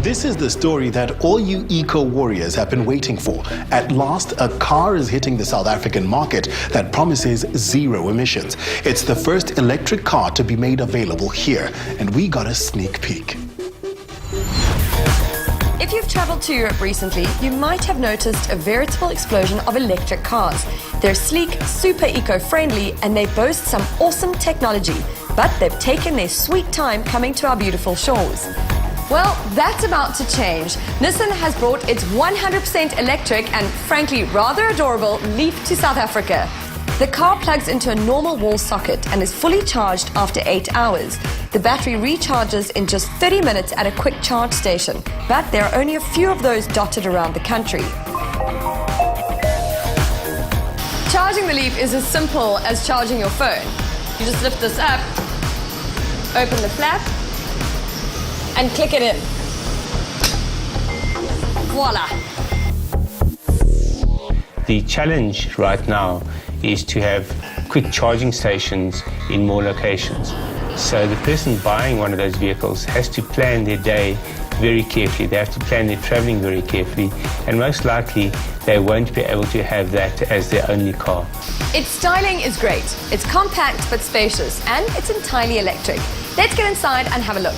This is the story that all you eco-warriors have been waiting for. At last, a car is hitting the South African market that promises zero emissions. It's the first electric car to be made available here, and we got a sneak peek. If you've traveled to Europe recently, you might have noticed a veritable explosion of electric cars. They're sleek, super eco-friendly, and they boast some awesome technology. But they've taken their sweet time coming to our beautiful shores. Well, that's about to change. Nissan has brought its 100% electric and frankly rather adorable Leaf to South Africa. The car plugs into a normal wall socket and is fully charged after 8 hours. The battery recharges in just 30 minutes at a quick charge station, but there are only a few of those dotted around the country. Charging the Leaf is as simple as charging your phone. You just lift this up, open the flap, and click it in. Voila! The challenge right now is to have quick charging stations in more locations. So the person buying one of those vehicles has to plan their day very carefully. They have to plan their traveling very carefully, and most likely they won't be able to have that as their only car. Its styling is great. It's compact but spacious, and it's entirely electric. Let's get inside and have a look.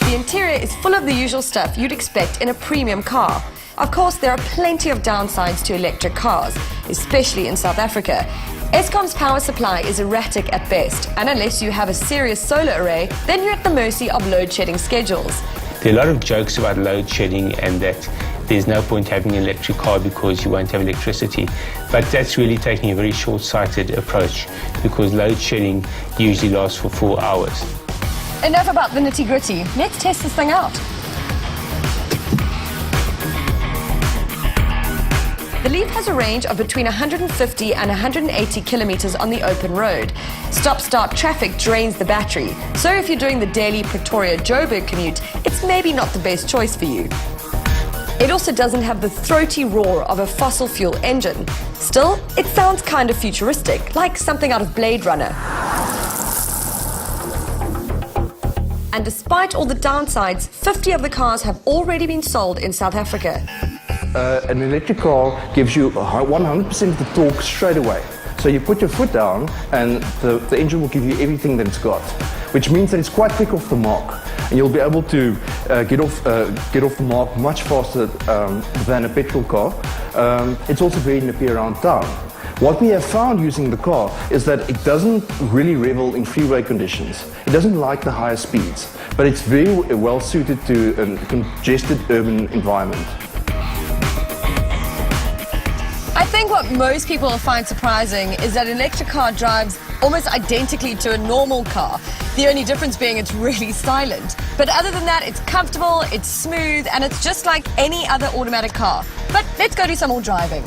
The interior is full of the usual stuff you'd expect in a premium car. Of course, there are plenty of downsides to electric cars, especially in South Africa. Eskom's power supply is erratic at best, and unless you have a serious solar array, then you're at the mercy of load-shedding schedules. There are a lot of jokes about load shedding and that there's no point having an electric car because you won't have electricity. But that's really taking a very short-sighted approach, because load shedding usually lasts for 4 hours. Enough about the nitty-gritty. Let's test this thing out. The Leaf has a range of between 150 and 180 kilometers on the open road. Stop-start traffic drains the battery, so if you're doing the daily Pretoria-Joburg commute, it's maybe not the best choice for you. It also doesn't have the throaty roar of a fossil fuel engine. Still, it sounds kind of futuristic, like something out of Blade Runner. And despite all the downsides, 50 of the cars have already been sold in South Africa. An electric car gives you 100% of the torque straight away. So you put your foot down and the engine will give you everything that it's got, which means that it's quite quick off the mark. And you'll be able to get off the mark much faster than a petrol car. It's also very nippy around town. What we have found using the car is that it doesn't really revel in freeway conditions. It doesn't like the higher speeds, but it's very well suited to a congested urban environment. I think what most people will find surprising is that an electric car drives almost identically to a normal car. The only difference being it's really silent. But other than that, it's comfortable, it's smooth, and it's just like any other automatic car. But let's go do some more driving.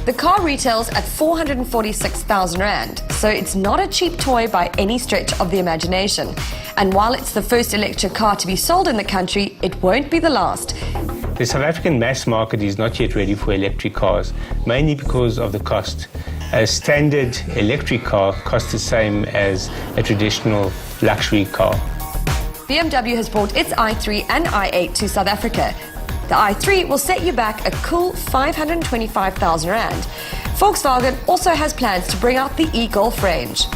The car retails at 446,000 Rand, so it's not a cheap toy by any stretch of the imagination. And while it's the first electric car to be sold in the country, it won't be the last. The South African mass market is not yet ready for electric cars, mainly because of the cost. A standard electric car costs the same as a traditional luxury car. BMW has brought its i3 and i8 to South Africa. The i3 will set you back a cool 525,000 Rand. Volkswagen also has plans to bring out the e-Golf range.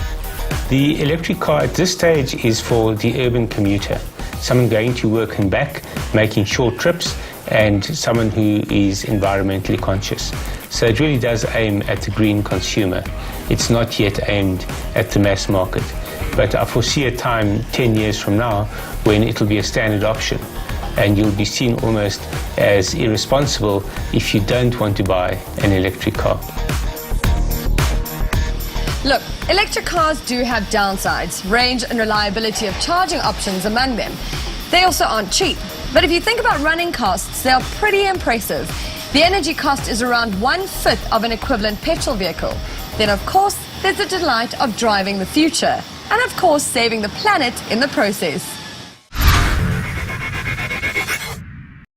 The electric car at this stage is for the urban commuter, someone going to work and back, making short trips, and someone who is environmentally conscious. So it really does aim at the green consumer. It's not yet aimed at the mass market. But I foresee a time 10 years from now when it'll be a standard option, and you'll be seen almost as irresponsible if you don't want to buy an electric car. Look, electric cars do have downsides, range and reliability of charging options among them. They also aren't cheap, but if you think about running costs, they are pretty impressive. The energy cost is around 1/5 of an equivalent petrol vehicle. Then of course, there's the delight of driving the future, and of course saving the planet in the process.